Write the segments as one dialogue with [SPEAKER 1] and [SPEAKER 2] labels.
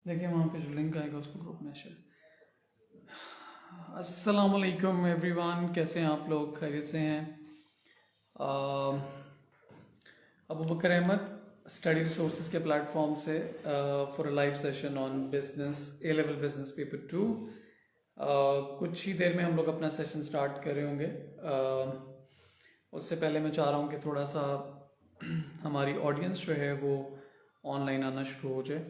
[SPEAKER 1] देखिए वहाँ पे जो लिंक आएगा उसको ग्रुप में शेयर। अस्सलाम वालेकुम एवरीवन, कैसे हैं आप लोग? खैरियत से हैं? अबू बकर अहमद स्टडी रिसोर्सेज के प्लेटफॉर्म से for a live session on business A level business paper 2। कुछ ही देर में हम लोग अपना सेशन स्टार्ट कर रहे होंगे। उससे पहले मैं चाह रहा हूँ कि थोड़ा सा हमारी ऑडियंस जो है वो ऑनलाइन आना शुरू हो जाए।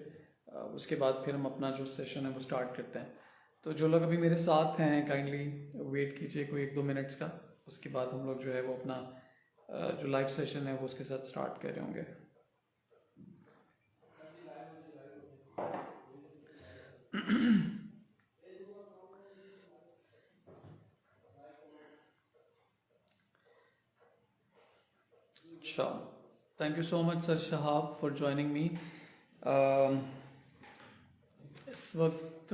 [SPEAKER 1] उसके बाद फिर हम अपना जो सेशन है वो स्टार्ट करते हैं। तो जो लोग अभी मेरे साथ हैं काइंडली वेट कीजिए कोई 1-2 मिनट्स का। उसके बाद हम लोग जो है वो अपना जो लाइव सेशन है वो उसके साथ स्टार्ट कर रहे होंगे। अच्छा, thank you so much sir Shahab for joining मी। इस वक्त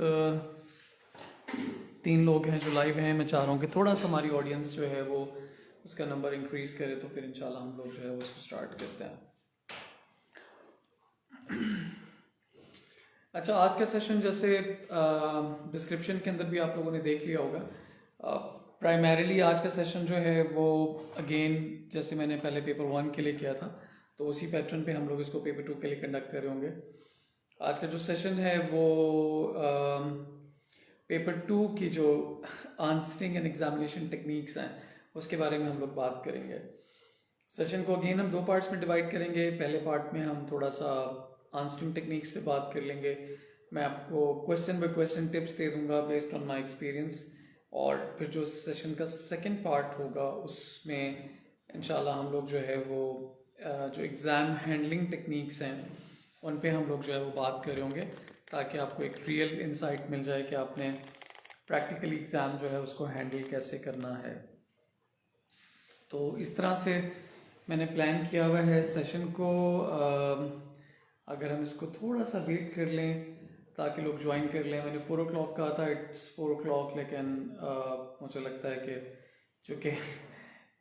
[SPEAKER 1] 3 लोग हैं जो लाइव हैं। मैं चाह रहा हूँ कि थोड़ा सा हमारी ऑडियंस जो है वो उसका नंबर इंक्रीज करे तो फिर इंशाल्लाह हम लोग जो है उसको स्टार्ट करते हैं। अच्छा, आज का सेशन जैसे डिस्क्रिप्शन के अंदर भी आप लोगों ने देख लिया होगा। प्राइमरीली आज का सेशन जो है वो अगेन जैसे मैंने पहले पेपर 1 के लिए किया था तो उसी पैटर्न पे हम लोग इसको पेपर 2 के लिए कंडक्ट कर रहे होंगे। आज का जो सेशन है वो पेपर 2 की जो आंसरिंग एंड एग्जामिनेशन टेक्निक्स हैं उसके बारे में हम लोग बात करेंगे। सेशन को अगेन हम 2 पार्ट्स में डिवाइड करेंगे। पहले पार्ट में हम थोड़ा सा आंसरिंग टेक्निक्स पे बात कर लेंगे। मैं आपको क्वेश्चन बाय क्वेश्चन टिप्स दे दूंगा बेस्ड ऑन माय एक्सपीरियंस। और फिर जो सेशन का सेकंड पार्ट होगा उसमें इंशाल्लाह हम लोग जो है वो जो एग्ज़ाम हैंडलिंग टेक्निक्स हैं उन पे हम लोग जो है वो बात कर रहे होंगे ताकि आपको एक रियल इंसाइट मिल जाए कि आपने प्रैक्टिकली एग्ज़ाम जो है उसको हैंडल कैसे करना है। तो इस तरह से मैंने प्लान किया हुआ है सेशन को। अगर हम इसको थोड़ा सा वेट कर लें ताकि लोग ज्वाइन कर लें। मैंने 4 o'clock कहा था, इट्स 4 o'clock, लेकिन मुझे लगता है कि चूँकि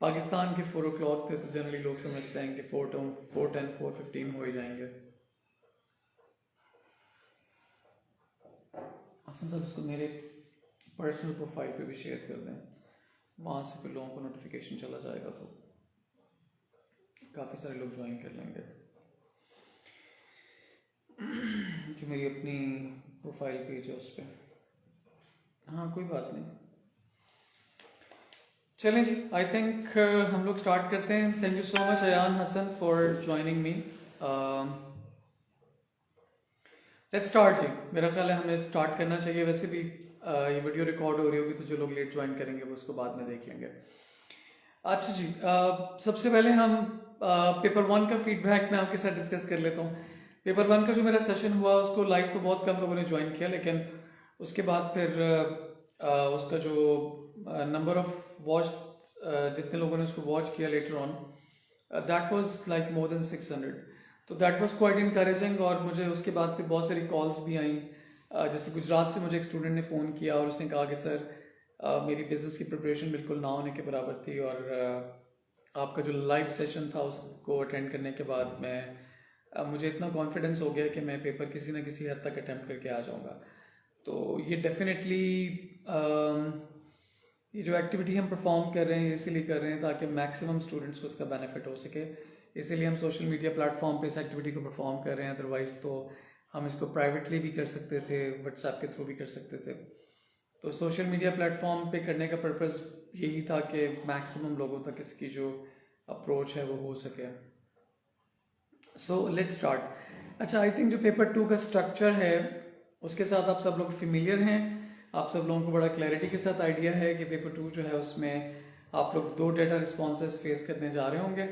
[SPEAKER 1] पाकिस्तान के 4 o'clock थे तो जनरली लोग समझते हैं कि 4:10 4:15 हो ही जाएंगे। असल साहब इसको मेरे पर्सनल प्रोफाइल पे भी शेयर कर दें, वहाँ से फिर लोगों को नोटिफिकेशन चला जाएगा तो काफ़ी सारे लोग ज्वाइन कर लेंगे। जो मेरी अपनी प्रोफाइल पेज है उस पर, हाँ कोई बात नहीं। चलें जी, आई थिंक हम लोग स्टार्ट करते हैं। Thank you so much Ayaan Hasan for joining me. Let's start जी। मेरा ख्याल है हमें स्टार्ट करना चाहिए। वैसे भी ये वीडियो रिकॉर्ड हो रही होगी तो जो लोग लेट ज्वाइन करेंगे वो उसको बाद में देख लेंगे। अच्छा जी, सबसे पहले हम पेपर 1 का फीडबैक मैं आपके साथ डिस्कस कर लेता हूँ। पेपर 1 का जो मेरा सेशन हुआ उसको लाइव तो बहुत कम लोगों ने ज्वाइन किया, लेकिन उसके बाद फिर उसका जो नंबर ऑफ वॉच जितने लोगों ने उसको वॉच किया later on, that was like more than 600। तो दैट वाज क्वाइट इनकरेजिंग। और मुझे उसके बाद फिर बहुत सारी कॉल्स भी आई। जैसे गुजरात से मुझे एक स्टूडेंट ने फ़ोन किया और उसने कहा कि सर मेरी बिज़नेस की प्रिपरेशन बिल्कुल ना होने के बराबर थी और आपका जो लाइव सेशन था उसको अटेंड करने के बाद मुझे इतना कॉन्फिडेंस हो गया कि मैं पेपर किसी ना किसी हद तक अटेम्प्ट करके आ जाऊंगा। तो ये डेफिनेटली ये जो एक्टिविटी हम परफॉर्म कर रहे हैं इसीलिए कर रहे हैं ताकि मैक्सिमम स्टूडेंट्स को उसका बेनिफिट हो सके। इसीलिए हम सोशल मीडिया प्लेटफॉर्म पे इस एक्टिविटी को परफॉर्म कर रहे हैं। अदरवाइज़ तो हम इसको प्राइवेटली भी कर सकते थे, व्हाट्सएप के थ्रू भी कर सकते थे। तो सोशल मीडिया प्लेटफॉर्म पे करने का पर्पज़ यही था कि मैक्सिमम लोगों तक इसकी जो अप्रोच है वो हो सके। So let's start. अच्छा, आई थिंक जो पेपर 2 का स्ट्रक्चर है उसके साथ आप सब लोग फेमिलियर हैं। आप सब लोगों को बड़ा क्लैरिटी के साथ आइडिया है कि पेपर 2 जो है उसमें आप लोग 2 डेटा रिस्पॉन्सेस फेस करने जा रहे होंगे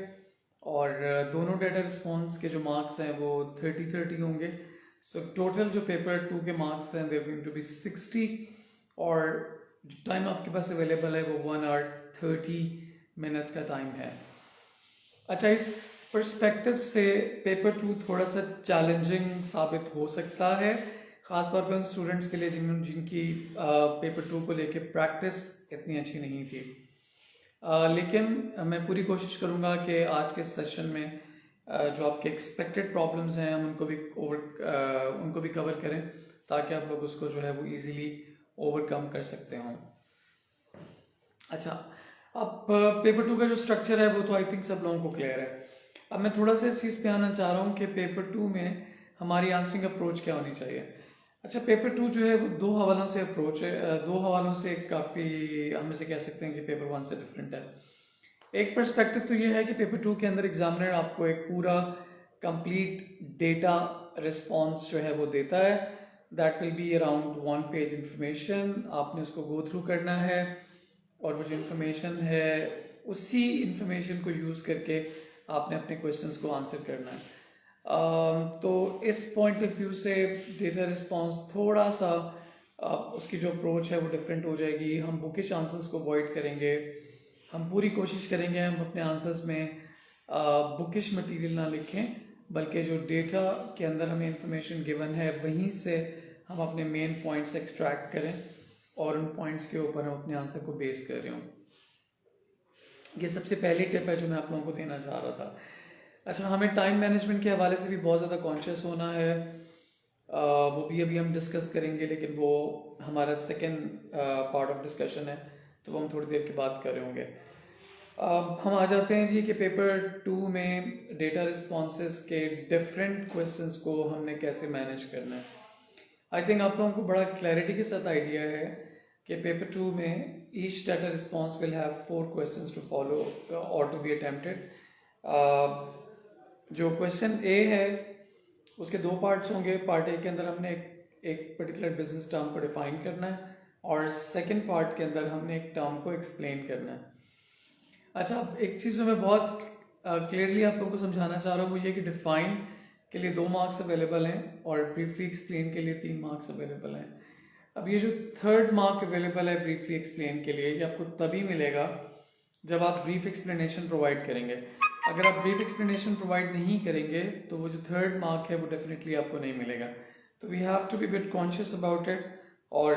[SPEAKER 1] और दोनों डेटा रिस्पॉन्स के जो मार्क्स हैं वो 30-30 होंगे। सो टोटल जो पेपर 2 के मार्क्स हैं देयर गोइंग टू बी 60 और जो टाइम आपके पास अवेलेबल है वो 1 hour 30 minutes का टाइम है। अच्छा, इस पर्सपेक्टिव से पेपर 2 थोड़ा सा चैलेंजिंग साबित हो सकता है, ख़ासतौर पे उन स्टूडेंट्स के लिए जिनकी पेपर 2 को लेके प्रैक्टिस इतनी अच्छी नहीं थी। लेकिन मैं पूरी कोशिश करूँगा कि आज के सेशन में जो आपके एक्सपेक्टेड प्रॉब्लम्स हैं हम उनको भी कवर करें ताकि आप लोग उसको जो है वो इजीली ओवरकम कर सकते हों। अच्छा, अब पेपर 2 का जो स्ट्रक्चर है वो तो आई थिंक सब लोगों को क्लियर है। अब मैं थोड़ा सा इस चीज़ पे आना चाह रहा हूँ कि पेपर 2 में हमारी आंसरिंग अप्रोच क्या होनी चाहिए। अच्छा, पेपर 2 जो है वो दो हवालों से अप्रोच है, दो हवालों से काफ़ी हम इसे कह सकते हैं कि पेपर 1 से डिफरेंट है। एक पर्सपेक्टिव तो ये है कि पेपर 2 के अंदर एग्जामिनर आपको एक पूरा कंप्लीट डेटा रिस्पॉन्स जो है वो देता है। That will be around 1 page information, आपने उसको गो थ्रू करना है और वो जो इन्फॉर्मेशन है उसी इन्फॉर्मेशन को यूज़ करके आपने अपने क्वेश्चंस को आंसर करना है। तो इस पॉइंट ऑफ व्यू से डेटा रिस्पॉन्स थोड़ा सा उसकी जो अप्रोच है वो डिफरेंट हो जाएगी। हम बुकिश आंसर्स को अवॉइड करेंगे, हम पूरी कोशिश करेंगे हम अपने आंसर्स में बुकिश मटेरियल ना लिखें, बल्कि जो डेटा के अंदर हमें इंफॉर्मेशन गिवन है वहीं से हम अपने मेन पॉइंट्स एक्सट्रैक्ट करें और उन पॉइंट्स के ऊपर हम अपने आंसर को बेस कर रहे हों। ये सबसे पहली टिप है जो मैं आप लोगों को देना चाह रहा था। अच्छा, हमें टाइम मैनेजमेंट के हवाले से भी बहुत ज़्यादा कॉन्शियस होना है, वो भी अभी हम डिस्कस करेंगे, लेकिन वो हमारा सेकेंड पार्ट ऑफ डिस्कशन है, तो वो हम थोड़ी देर के बाद कर रहे होंगे। हम आ जाते हैं जी कि पेपर 2 में डेटा रिस्पॉन्सेस के डिफरेंट क्वेश्चंस को हमने कैसे मैनेज करना है। आई थिंक आप लोगों को बड़ा क्लैरिटी के साथ आइडिया है कि पेपर 2 में each data response will have 4 questions to follow और टू बी अटेम्प्टेड। जो क्वेश्चन ए है उसके 2 पार्ट्स होंगे। पार्ट ए के अंदर हमने एक पर्टिकुलर बिजनेस टर्म को डिफाइन करना है और सेकंड पार्ट के अंदर हमने एक टर्म को एक्सप्लेन करना है। अच्छा, एक चीज़ जो मैं बहुत क्लियरली आप लोगों को समझाना चाह रहा हूँ वो ये कि डिफाइन के लिए 2 मार्क्स अवेलेबल हैं और ब्रीफली एक्सप्लेन के लिए 3 मार्क्स अवेलेबल हैं। अब ये जो 3rd मार्क अवेलेबल है ब्रीफली एक्सप्लेन के लिए, ये आपको तभी मिलेगा जब आप ब्रीफ एक्सप्लेनेशन प्रोवाइड करेंगे। अगर आप ब्रीफ एक्सप्लेनेशन प्रोवाइड नहीं करेंगे तो वो जो 3rd मार्क है वो डेफिनेटली आपको नहीं मिलेगा। तो we have to be bit conscious about it. और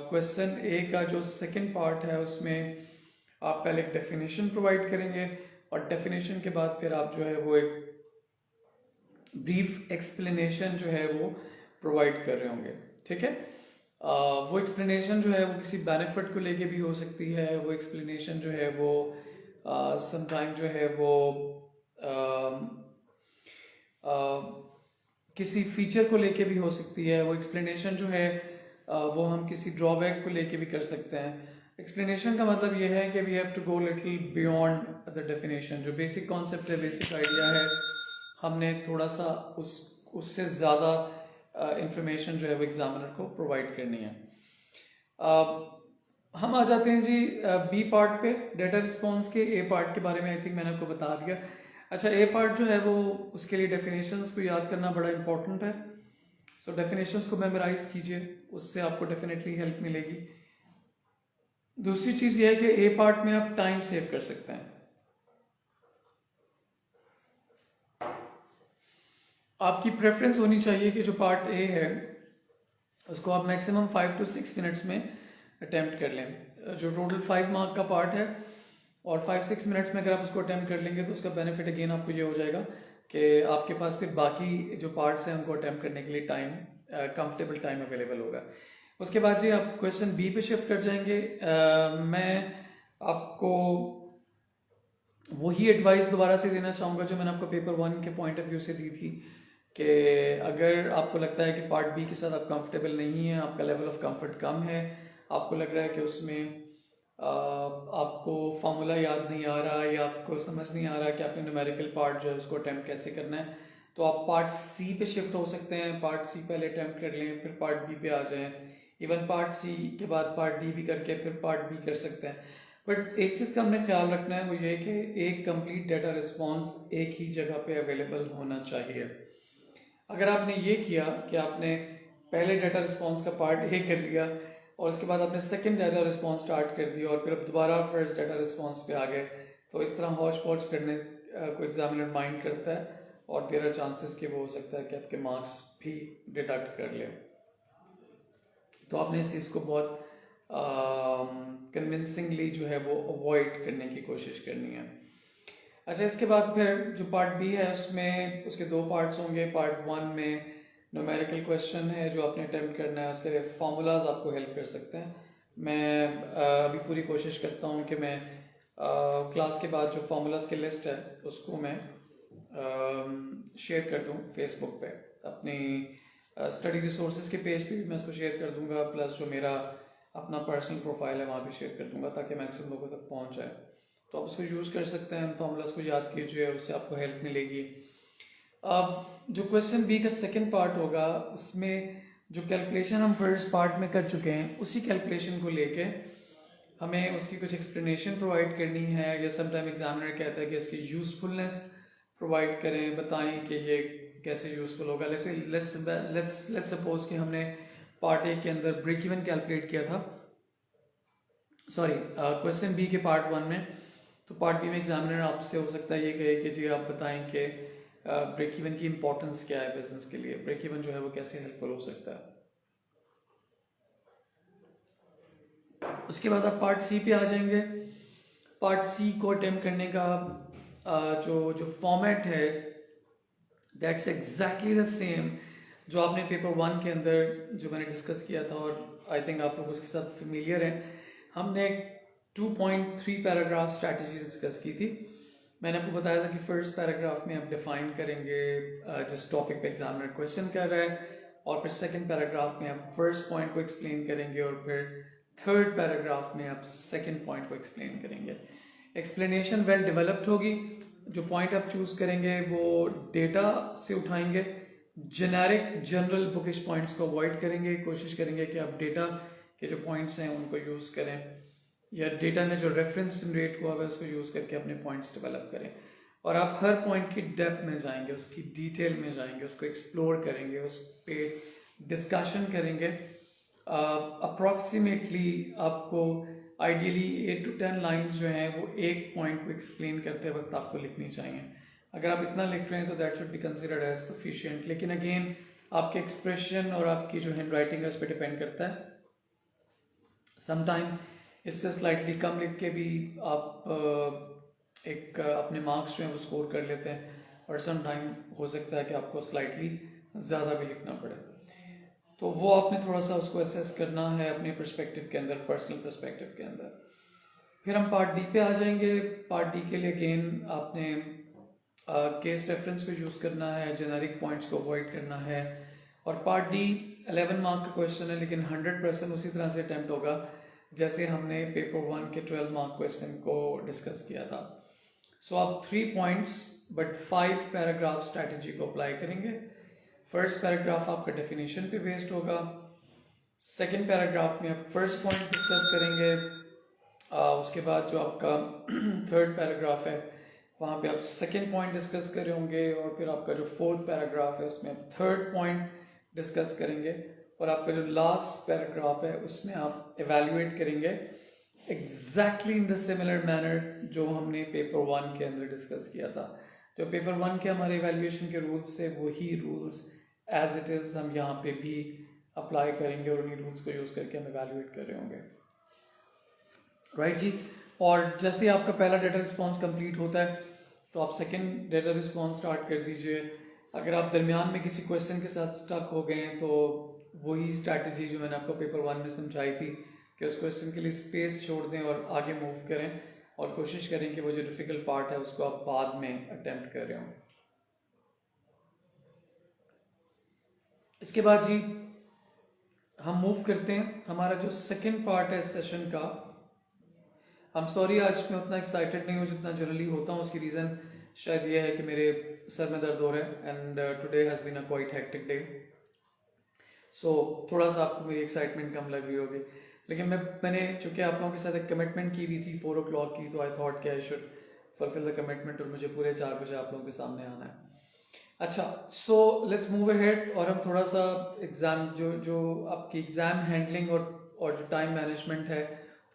[SPEAKER 1] क्वेश्चन ए का जो सेकेंड पार्ट है उसमें आप पहले एक डेफिनेशन प्रोवाइड करेंगे और डेफिनेशन के बाद फिर आप जो है वो एक ब्रीफ एक्सप्लेनेशन जो है वो प्रोवाइड कर रहे होंगे। ठीक है, वो एक्सप्लेनेशन जो है वो किसी बेनिफिट को लेके भी हो सकती है, वो एक्सप्लेनेशन जो है वो समटाइम जो है वो किसी फीचर को लेके भी हो सकती है। वो एक्सप्लेनेशन जो है वो हम किसी ड्रॉबैक को लेके भी कर सकते हैं। एक्सप्लेनेशन का मतलब ये है कि we have to go little beyond the definition. जो बेसिक कॉन्सेप्ट है, बेसिक आइडिया है, हमने थोड़ा सा उससे ज़्यादा इंफॉर्मेशन जो है वो एग्जामिनर को प्रोवाइड करनी है। हम आ जाते हैं जी बी पार्ट पे, डेटा रिस्पॉन्स के। ए पार्ट के बारे में आई थिंक मैंने आपको बता दिया। अच्छा, ए पार्ट जो है वो उसके लिए डेफिनेशंस को याद करना बड़ा इंपॉर्टेंट है। सो डेफिनेशंस को मेमोराइज कीजिए, उससे आपको डेफिनेटली हेल्प मिलेगी। दूसरी चीज़ ये है कि ए पार्ट में आप टाइम सेव कर सकते हैं। आपकी प्रेफरेंस होनी चाहिए कि जो पार्ट ए है उसको आप मैक्सिमम 5 to 6 मिनट्स में अटेम्प्ट कर लें। जो टोटल 5 मार्क का पार्ट है और 5-6 मिनट्स में अगर आप उसको अटेम्प्ट कर लेंगे तो उसका बेनिफिट अगेन आपको ये हो जाएगा कि आपके पास फिर बाकी जो पार्ट्स हैं उनको अटेम्प्ट करने के लिए टाइम, कंफर्टेबल टाइम अवेलेबल होगा। उसके बाद जी आप क्वेश्चन बी पे शिफ्ट कर जाएंगे। मैं आपको वही एडवाइस दोबारा से देना चाहूँगा जो मैंने आपको पेपर 1 के पॉइंट ऑफ व्यू से दी थी कि अगर आपको लगता है कि पार्ट बी के साथ आप कंफर्टेबल नहीं है, आपका लेवल ऑफ कंफर्ट कम है, आपको लग रहा है कि उसमें आपको फार्मूला याद नहीं आ रहा या आपको समझ नहीं आ रहा कि आपने न्यूमेरिकल पार्ट जो है उसको अटैम्प्ट कैसे करना है, तो आप पार्ट सी पे शिफ्ट हो सकते हैं। पार्ट सी पहले अटैम्प्ट कर लें, फिर पार्ट बी पे आ जाएं। इवन पार्ट सी के बाद पार्ट डी भी करके फिर पार्ट बी कर सकते हैं। बट एक चीज़ का हमने ख्याल रखना है, वो ये कि एक कंप्लीट डेटा रिस्पॉन्स एक ही जगह पे अवेलेबल होना चाहिए। अगर आपने ये किया कि आपने पहले डेटा रिस्पॉन्स का पार्ट ए कर लिया और उसके बाद आपने सेकंड डेटा रिस्पॉन्स स्टार्ट कर दिया और फिर अब दोबारा फर्स्ट डेटा रिस्पॉन्स पे आ गए, तो इस तरह हौच पौच करने को एग्जामिनर माइंड करता है और देयर आर चांसेस कि वो हो सकता है कि आपके मार्क्स भी डिडक्ट कर ले। तो आपने इस चीज़ को बहुत कन्विंसिंगली जो है वो अवॉइड करने की कोशिश करनी है। अच्छा, इसके बाद फिर जो पार्ट बी है उसमें उसके दो पार्ट्स होंगे। पार्ट वन में न्यूमेरिकल क्वेश्चन है जो आपने अटेम्प्ट करना है, उसके लिए फार्मूलाज आपको हेल्प कर सकते हैं। मैं अभी पूरी कोशिश करता हूँ कि मैं क्लास के बाद जो फार्मूलाज की लिस्ट है उसको मैं शेयर कर दूँ फेसबुक पे, अपनी स्टडी रिसोर्सेज के पेज पे भी मैं उसको शेयर कर दूंगा, प्लस जो मेरा अपना पर्सनल प्रोफाइल है वहाँ भी शेयर कर दूंगा ताकि मैक्सिमम लोगों तक पहुँच जाए। तो आप उसको यूज़ कर सकते हैं, फार्मूलाज को याद कीजिए, उससे आपको हेल्प मिलेगी। अब जो क्वेश्चन बी का सेकंड पार्ट होगा उसमें जो कैलकुलेशन हम फर्स्ट पार्ट में कर चुके हैं उसी कैलकुलेशन को लेके हमें उसकी कुछ एक्सप्लेनेशन प्रोवाइड करनी है, या समटाइम एग्जामिनर कहता है कि इसकी यूजफुलनेस प्रोवाइड करें, बताएं कि ये कैसे यूजफुल होगा। लेट्स सपोज कि हमने पार्ट ए के अंदर ब्रेक इवन कैलकुलेट किया था, सॉरी क्वेश्चन बी के पार्ट वन में। तो पार्ट बी में एग्जामिनर आपसे हो सकता है ये कहे कि जी आप बताएं कि ब्रेक इवन की इंपॉर्टेंस क्या है बिजनेस के लिए, ब्रेक इवन जो है वो कैसे हेल्पफुल हो सकता है। उसके बाद आप पार्ट सी पे आ जाएंगे। पार्ट सी को अटेम्प्ट करने का जो फॉर्मेट है दैट्स एग्जैक्टली द सेम जो आपने पेपर वन के अंदर जो मैंने डिस्कस किया था, और आई थिंक आप लोग उसके साथ फेमिलियर हैं। हमने 2.3 पैराग्राफ स्ट्रैटेजी डिस्कस की थी। मैंने आपको बताया था कि फर्स्ट पैराग्राफ में आप डिफाइन करेंगे जिस टॉपिक पे एग्जामिनर क्वेश्चन कर रहा है, और फिर सेकंड पैराग्राफ में आप फर्स्ट पॉइंट को एक्सप्लेन करेंगे, और फिर थर्ड पैराग्राफ में आप सेकंड पॉइंट को एक्सप्लेन करेंगे। एक्सप्लेनेशन वेल डेवलप्ड होगी। जो पॉइंट आप चूज करेंगे वो डेटा से उठाएंगे, जेनेरिक जनरल बुकिश पॉइंट्स को अवॉइड करेंगे, कोशिश करेंगे कि आप डेटा के जो पॉइंट्स हैं उनको यूज करें, या डेटा में जो रेफरेंस जनरेट हुआ है उसको यूज करके अपने पॉइंट्स डेवलप करें। और आप हर पॉइंट की डेप्थ में जाएंगे, उसकी डिटेल में जाएंगे, उसको एक्सप्लोर करेंगे, उस पर डिस्कशन करेंगे। अप्रॉक्सीमेटली आपको आइडियली 8 to 10 लाइंस जो हैं वो एक पॉइंट को एक्सप्लेन करते वक्त आपको लिखनी चाहिए। अगर आप इतना लिख रहे हैं तो that should be considered as sufficient. लेकिन अगेन आपके एक्सप्रेशन और आपकी जो हैंड राइटिंग है उस पर डिपेंड करता है। समटाइम इससे स्लाइटली कम लिख के भी आप अपने मार्क्स जो है वो स्कोर कर लेते हैं, और समटाइम हो सकता है कि आपको स्लाइटली ज़्यादा भी लिखना पड़े। तो वो आपने थोड़ा सा उसको असेस करना है अपने पर्सपेक्टिव के अंदर, पर्सनल पर्सपेक्टिव के अंदर। फिर हम पार्ट डी पे आ जाएंगे। पार्ट डी के लिए अगेन आपने केस रेफरेंस को यूज़ करना है, जेनेरिक पॉइंट्स को अवॉइड करना है। और पार्ट डी 11 मार्क का क्वेश्चन है, लेकिन 100% उसी तरह से अटैम्प्ट होगा जैसे हमने पेपर वन के 12 मार्क क्वेश्चन को डिस्कस किया था। सो आप 3 पॉइंट्स बट 5 पैराग्राफ स्ट्रैटेजी को अप्लाई करेंगे। फर्स्ट पैराग्राफ आपका डेफिनेशन पे बेस्ड होगा, सेकंड पैराग्राफ में आप फर्स्ट पॉइंट डिस्कस करेंगे, उसके बाद जो आपका थर्ड पैराग्राफ है वहाँ पे आप सेकंड पॉइंट डिस्कस कर रहे होंगे, और फिर आपका जो फोर्थ पैराग्राफ है उसमें आप थर्ड पॉइंट डिस्कस करेंगे, और आपका जो लास्ट पैराग्राफ है उसमें आप एवेल्युएट करेंगे exactly in the similar manner जो हमने पेपर वन के अंदर डिस्कस किया था। जो पेपर वन के हमारे एवेल्युएशन के रूल्स थे वही रूल्स एज इट इज़ हम यहाँ पे भी अप्लाई करेंगे, और उन्हीं रूल्स को यूज़ करके हम एवेल्युएट कर रहे होंगे। राइट जी। और जैसे आपका पहला डेटा रिस्पॉन्स कंप्लीट होता है तो आप सेकंड डेटा रिस्पॉन्स स्टार्ट कर दीजिए। अगर आप दरमियान में किसी क्वेश्चन के साथ स्टक हो गए हैं तो वही स्ट्रैटेजी जो मैंने आपको पेपर वन में समझाई थी कि उस क्वेश्चन के लिए स्पेस छोड़ दें और आगे मूव करें, और कोशिश करें कि वो जो डिफिकल्ट पार्ट है उसको आप बाद में अटेम्प्ट कर रहे हो। इसके बाद जी हम मूव करते हैं हमारा जो सेकंड पार्ट है सेशन का। I'm सॉरी आज मैं उतना एक्साइटेड नहीं हूँ जितना जनरली होता हूँ। उसकी रीज़न शायद ये है कि मेरे सर में दर्द हो रहा है, and today has been a quite hectic day, so थोड़ा सा आपको मेरी एक्साइटमेंट कम लग रही होगी। लेकिन मैंने चूँकि आप लोगों के साथ एक कमिटमेंट की हुई थी 4 o'clock की, तो आई थॉट कि I should fulfil the commitment, और मुझे पूरे 4 बजे आप लोगों के सामने आना है। अच्छा, सो लेट्स मूव अहेड, और हम थोड़ा सा एग्ज़ाम जो आपकी एग्ज़ाम हैंडलिंग और जो टाइम मैनेजमेंट है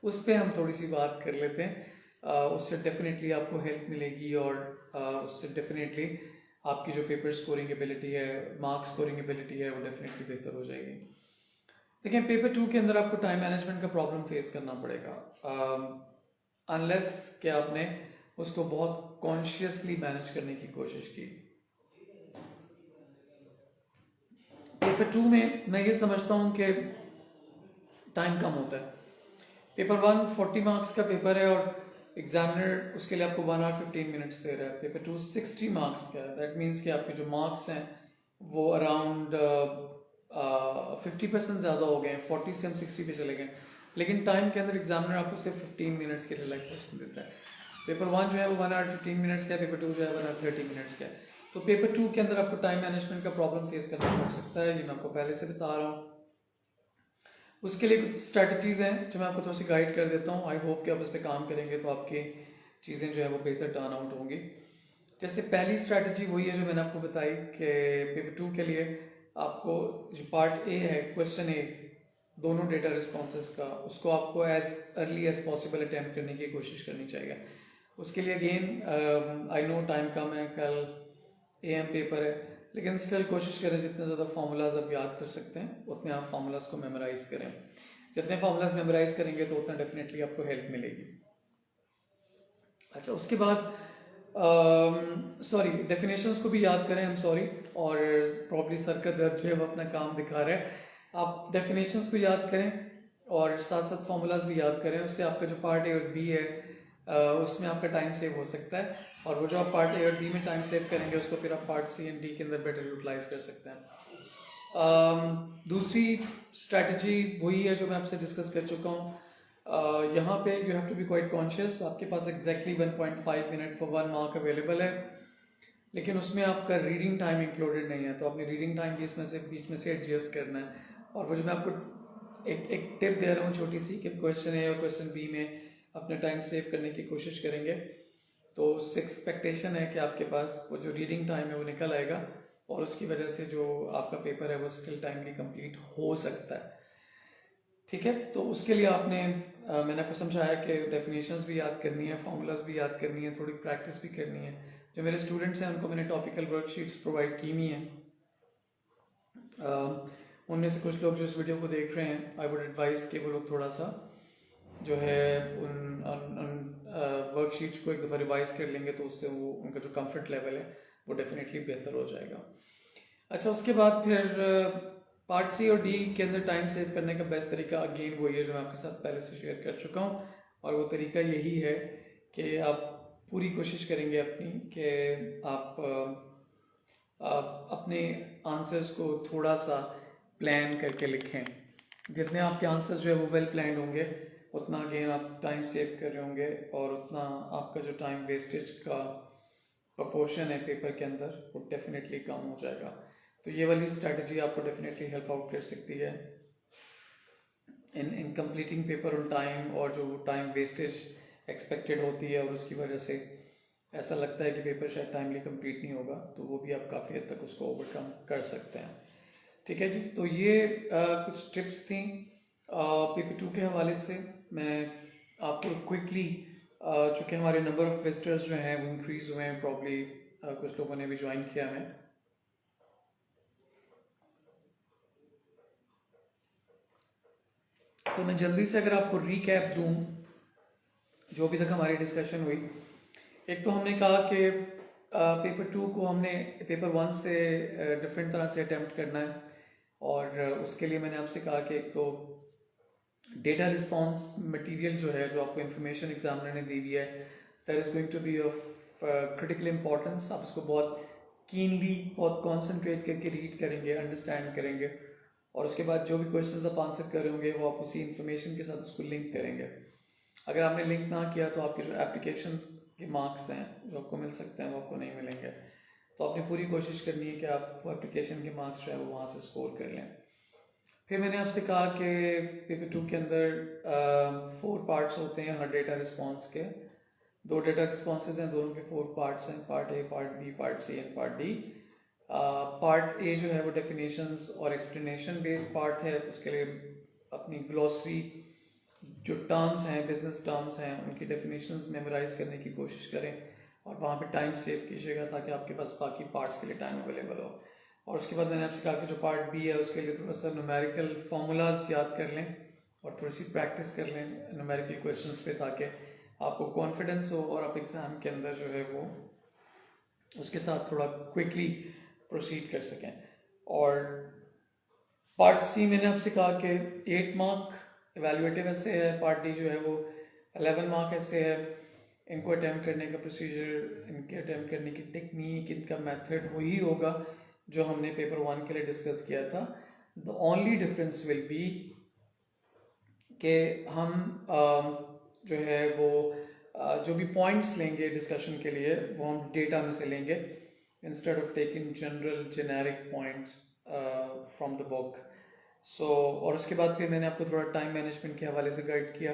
[SPEAKER 1] उस पर हम थोड़ी सी बात कर लेते हैं। उससे डेफिनेटली आपको हेल्प मिलेगी, और उससे डेफिनेटली आपकी जो पेपर स्कोरिंग एबिलिटी है, मार्क्स स्कोरिंग एबिलिटी है, वो डेफिनेटली बेहतर हो जाएगी। देखिए पेपर 2 के अंदर आपको टाइम मैनेजमेंट का प्रॉब्लम फेस करना पड़ेगा, अनलेस कि आपने उसको बहुत कॉन्शियसली मैनेज करने की कोशिश की। पेपर 2 में मैं ये समझता हूँ कि टाइम कम होता है। पेपर 1 40 मार्क्स का पेपर है और एग्जामिनर उसके लिए आपको 1 आवर 15 मिनट्स दे रहा है। पेपर 2 60 मार्क्स का है। दैट मीन्स कि आपके जो मार्क्स हैं वो अराउंड 50% ज़्यादा हो गए हैं, 40 से हम 60 पे चले गए, लेकिन टाइम के अंदर एग्जामिनर आपको सिर्फ 15 मिनट्स के रिलैक्सेशन देता है। पेपर 1 जो है वो 1 आवर 15 मिनट्स का है, पेपर 2 जो है 1 आवर 30 मिनट्स का है। तो पेपर 2 के अंदर आपको टाइम मैनेजमेंट का प्रॉब्लम फेस करना पड़ सकता है, ये मैं आपको पहले से बता रहा हूँ। उसके लिए कुछ स्ट्रैटेजीज हैं जो मैं आपको थोड़ी सी गाइड कर देता हूँ। आई होप कि आप उस पर काम करेंगे तो आपकी चीज़ें जो है वो बेहतर टर्न आउट होंगी। जैसे पहली स्ट्रैटेजी वही है जो मैंने आपको बताई कि पेपर 2 के लिए आपको जो पार्ट ए है, क्वेश्चन ए, दोनों डेटा रिस्पॉन्सेज का, उसको आपको as early as possible attempt करने की कोशिश करनी चाहिए। उसके लिए अगेन आई नो टाइम कम है, कल AM पेपर है, लेकिन स्टिल कोशिश करें जितने ज़्यादा फार्मूलाज आप याद कर सकते हैं उतने आप फार्मूलाज को मेमोराइज करें। जितने फार्मूलाज मेमोराइज करेंगे तो उतना डेफिनेटली आपको हेल्प मिलेगी। अच्छा, उसके बाद सॉरी, डेफिनेशंस को भी याद करें। आई एम सॉरी, और प्रॉब्ली सर का दर्द जो है वो अपना काम दिखा रहा है। आप डेफिनेशंस को याद करें और साथ साथ फार्मूलाज भी याद करें। उससे आपका जो पार्ट ए और बी है उसमें आपका टाइम सेव हो सकता है, और वो जो आप पार्ट ए और बी में टाइम सेव करेंगे उसको फिर आप पार्ट सी एंड डी के अंदर बेटर यूटिलाइज कर सकते हैं। दूसरी स्ट्रैटेजी वही है जो मैं आपसे डिस्कस कर चुका हूँ। यहाँ पे you have to be quite conscious. आपके पास exactly 1.5 minute for 1 mark available है, लेकिन उसमें आपका रीडिंग टाइम इंक्लूडेड नहीं है, तो आपने रीडिंग टाइम बीच में से एडजस्ट करना है। और वो जो मैं आपको एक टिप दे रहा हूँ छोटी सी, कि क्वेश्चन ए और क्वेश्चन बी में अपना टाइम सेव करने की कोशिश करेंगे तो एक्सपेक्टेशन है कि आपके पास वो जो रीडिंग टाइम है वो निकल आएगा, और उसकी वजह से जो आपका पेपर है वो स्टिल टाइमली कंप्लीट हो सकता है। ठीक है, तो उसके लिए आपने मैंने आपको समझाया कि डेफिनेशंस भी याद करनी है, फार्मूलाज भी याद करनी है, थोड़ी प्रैक्टिस भी करनी है। जो मेरे स्टूडेंट्स हैं उनको मैंने टॉपिकल वर्कशीट्स प्रोवाइड की नहीं है। उनमें से कुछ लोग जो इस वीडियो को देख रहे हैं, आई वुड एडवाइस कि वो लोग थोड़ा सा जो है उन वर्कशीट्स को एक दफ़ा रिवाइज कर लेंगे तो उससे वो उनका जो कंफर्ट लेवल है वो डेफिनेटली बेहतर हो जाएगा। अच्छा, उसके बाद फिर पार्ट सी और डी के अंदर टाइम सेव करने का बेस्ट तरीका अगेन वही है जो मैं आपके साथ पहले से शेयर कर चुका हूँ, और वो तरीका यही है कि आप पूरी कोशिश करेंगे अपनी कि आप अपने आंसर्स को थोड़ा सा प्लान करके लिखें। जितने आपके आंसर्स जो है वो वेल प्लान्ड होंगे उतना अगेन आप टाइम सेव कर रहे होंगे, और उतना आपका जो टाइम वेस्टेज का प्रोपोर्शन है पेपर के अंदर वो डेफिनेटली कम हो जाएगा। तो ये वाली स्ट्रैटेजी आपको डेफिनेटली हेल्प आउट कर सकती है इन कंप्लीटिंग पेपर ऑन टाइम, और जो टाइम वेस्टेज एक्सपेक्टेड होती है और उसकी वजह से ऐसा लगता है कि पेपर शायद टाइमली कंप्लीट नहीं होगा, तो वो भी आप काफ़ी हद तक उसको ओवरकम कर सकते हैं। ठीक है जी, तो ये कुछ टिप्स थी पेपर 2 के हवाले से। मैं आपको क्विकली, चूँकि हमारे नंबर ऑफ विजिटर्स जो हैं वो इंक्रीज़ हुए हैं, प्रॉब्ली कुछ लोगों ने भी ज्वाइन किया हमें, तो मैं जल्दी से अगर आपको रिकैप दूं जो अभी तक हमारी डिस्कशन हुई। एक तो हमने कहा कि पेपर 2 को हमने पेपर 1 से डिफरेंट तरह से अटैम्प्ट करना है, और उसके लिए मैंने आपसे कहा कि एक तो डेटा रिस्पॉन्स मटेरियल जो है, जो आपको इन्फॉर्मेशन एग्जामिनर ने दी हुई है, that is going to be of critical importance. आप उसको बहुत कीनली, बहुत कॉन्सेंट्रेट करके रीड करेंगे, अंडरस्टैंड करेंगे, और उसके बाद जो भी क्वेश्चंस आप आंसर कर रहे होंगे वो आप उसी इन्फॉर्मेशन के साथ उसको लिंक करेंगे। अगर आपने लिंक ना किया तो आपके जो एप्लीकेशंस के मार्क्स हैं जो आपको मिल सकते हैं वो आपको नहीं मिलेंगे। तो आपने पूरी कोशिश करनी है कि आप वो एप्लीकेशन के मार्क्स जो है वो वहाँ से स्कोर कर लें। फिर मैंने आपसे कहा कि पेपर 2 के अंदर 4 पार्ट्स होते हैं हर डेटा रिस्पॉन्स के। 2 डेटा रिस्पॉन्सेज हैं, दोनों के 4 पार्ट्स हैं, part A, part B, part C and part D. Part A जो है वो डेफिनेशंस और एक्सप्लेनेशन बेस्ड पार्ट है। उसके लिए अपनी ग्लॉसरी जो टर्म्स हैं, बिजनेस टर्म्स हैं, उनकी डेफिनेशंस मेमोराइज करने की कोशिश करें, और वहाँ पे टाइम सेव कीजिएगा ताकि आपके पास बाकी पार्ट्स के लिए टाइम अवेलेबल हो। और उसके बाद मैंने आपसे कहा कि जो पार्ट बी है उसके लिए थोड़ा सा न्यूमेरिकल फार्मूलाज याद कर लें और थोड़ी सी प्रैक्टिस कर लें न्यूमेरिकल क्वेश्चंस पे, ताकि आपको कॉन्फिडेंस हो और आप एग्ज़ाम के अंदर जो है वो उसके साथ थोड़ा क्विकली प्रोसीड कर सकें। और पार्ट सी मैंने आपसे कहा कि 8 मार्क एवेलुएटिव ऐसे है, पार्ट डी जो है वो 11 मार्क ऐसे है। इनको अटैम्प्ट करने का प्रोसीजर, इनके अटैम्प्ट करने की टेक्निक, इनका मेथड वही होगा जो हमने पेपर 1 के लिए डिस्कस किया था। The only difference will be कि हम जो है वो जो भी पॉइंट्स लेंगे डिस्कशन के लिए वो हम डेटा में से लेंगे, instead of taking general generic points from the book. और उसके बाद फिर मैंने आपको थोड़ा टाइम मैनेजमेंट के हवाले से गाइड किया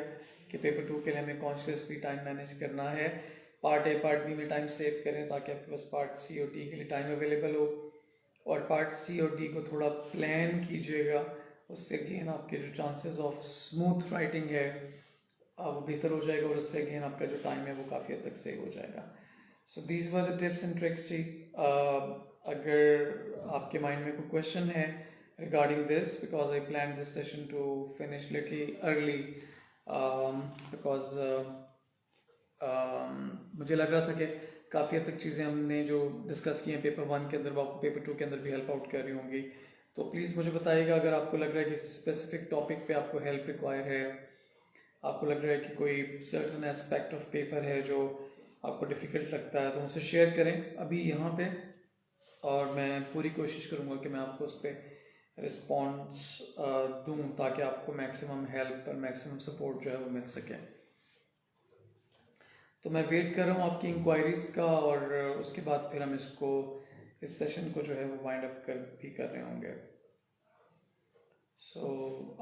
[SPEAKER 1] कि पेपर 2 के लिए हमें कॉन्शियसली टाइम मैनेज करना है। पार्ट ए पार्ट बी में टाइम सेव करें ताकि आपके पास पार्ट सी और डी के लिए टाइम अवेलेबल हो, और पार्ट सी और डी को थोड़ा प्लान कीजिएगा, उससे अगेन आपके जो चांसेस ऑफ स्मूथ राइटिंग है वो बेहतर हो जाएगा, और उससे अगेन आपका जो टाइम है वो काफ़ी हद तक सेव हो जाएगा। So these were the tips and tricks जी। अगर आपके माइंड में कोई क्वेश्चन है regarding this, because I planned this session to finish little early, because मुझे लग रहा था कि काफ़ी हद तक चीज़ें हमने जो डिस्कस की हैं पेपर 1 के अंदर वो आपको पेपर 2 के अंदर भी हेल्प आउट कर रही होंगी। तो प्लीज़ मुझे बताइएगा अगर आपको लग रहा है कि स्पेसिफिक टॉपिक पे आपको हेल्प रिक्वायर है, आपको लग रहा है कि कोई सर्टन एस्पेक्ट ऑफ पेपर है जो आपको डिफ़िकल्ट लगता है, तो मुझसे शेयर करें अभी यहाँ पे, और मैं पूरी कोशिश करूँगा कि मैं आपको उस पर रिस्पॉन्स दूँ ताकि आपको मैक्सिमम हेल्प और मैक्सिमम सपोर्ट जो है वो मिल सके। तो मैं वेट कर रहा हूँ आपकी इंक्वायरीज़ का, और उसके बाद फिर हम इस सेशन को जो है वो वाइंड अप भी कर रहे होंगे। सो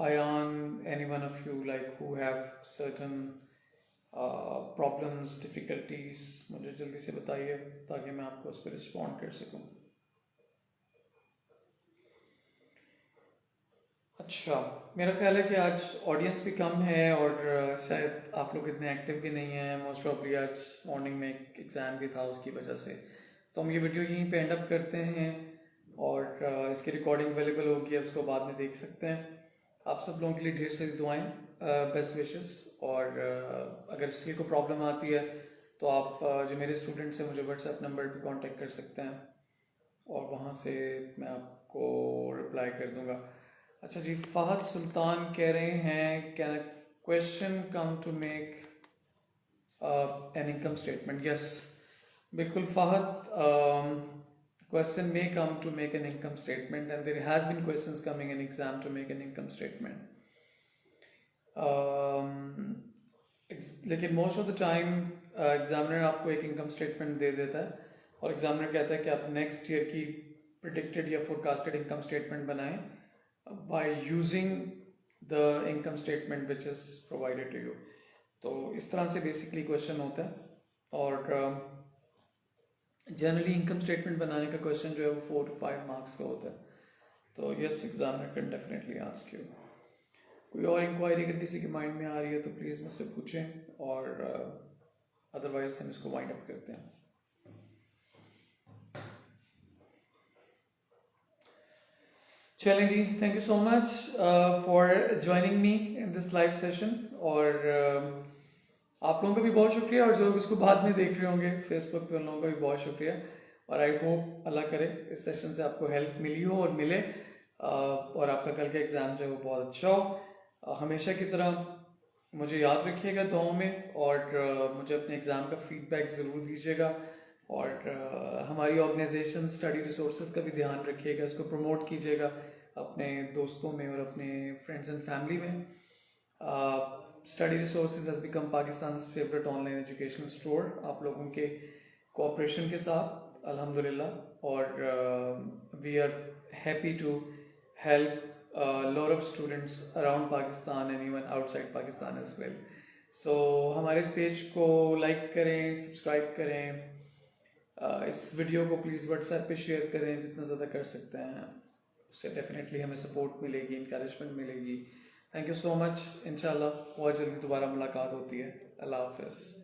[SPEAKER 1] आयान, any one of you like who have certain problems, difficulties, मुझे जल्दी से बताइए ताकि मैं आपको उस पर रिस्पॉन्ड कर सकूँ। अच्छा, मेरा ख्याल है कि आज ऑडियंस भी कम है और शायद आप लोग इतने एक्टिव भी नहीं हैं। मोस्ट प्रॉब्ली आज मॉर्निंग में एक एग्ज़ाम भी था, उसकी वजह से। तो हम ये वीडियो यहीं पे एंड अप करते हैं, और इसकी रिकॉर्डिंग अवेलेबल होगी, उसको बाद में देख सकते हैं। आप सब लोगों के लिए ढेर सारी दुआएं, बेस्ट विशेस, और अगर इसकी कोई प्रॉब्लम आती है तो आप जो मेरे स्टूडेंट्स हैं मुझे व्हाट्सएप नंबर पर कांटेक्ट कर सकते हैं, और वहाँ से मैं आपको रिप्लाई कर दूँगा। अच्छा जी, फहद सुल्तान कह रहे हैं can a question come to make an income statement? Yes, बिल्कुल Fahad, question may come to make an income statement, and there has been questions coming in exam to make an income statement. लेकिन most of the time examiner आपको एक income statement दे देता है, और examiner कहता है कि आप नेक्स्ट ईयर की प्रिडिक्टेड या फोरकास्टेड इनकम स्टेटमेंट बनाएं by using the income statement which is provided to you. तो इस तरह से बेसिकली क्वेश्चन होता है, और जनरली इनकम स्टेटमेंट बनाने का क्वेश्चन जो है वो 4 to 5 मार्क्स का होता है। तो yes, examiner can definitely ask you. कोई और इंक्वायरी अगर किसी के माइंड में आ रही है तो प्लीज़ मुझसे पूछें, और अदरवाइज हम इसको वाइंड अप करते हैं। चलें जी, thank you so much for joining me in this live session, और आप लोगों का भी बहुत शुक्रिया, और जो लोग इसको बाद में देख रहे होंगे फेसबुक पे उन लोगों का भी बहुत शुक्रिया। और आई होप अल्लाह करे इस सेशन से आपको हेल्प मिली हो और मिले, और आपका कल का एग्ज़ाम जो है वो बहुत अच्छा हो। हमेशा की तरह मुझे याद रखिएगा दुआओं में, और मुझे अपने एग्ज़ाम का फीडबैक ज़रूर दीजिएगा, और हमारी ऑर्गेनाइजेशन स्टडी रिसोर्सेज का भी ध्यान रखिएगा, इसको प्रमोट कीजिएगा अपने दोस्तों में और अपने फ्रेंड्स एंड फैमिली में। Study resources has become Pakistan favourite online educational store, आप लोगों के कोऑपरेशन के साथ अल्हम्दुलिल्लाह, और we are happy to help lot of students around Pakistan and even outside Pakistan as well. So हमारे इस पेज को लाइक करें, सब्सक्राइब करें, इस वीडियो को प्लीज़ व्हाट्सएप पे शेयर करें जितना ज़्यादा कर सकते हैं, उससे डेफिनेटली हमें सपोर्ट मिलेगी, इंकरेजमेंट मिलेगी। Thank you so much. इंशाल्लाह बहुत जल्दी दोबारा मुलाकात होती है। अल्लाह हाफ़िज़।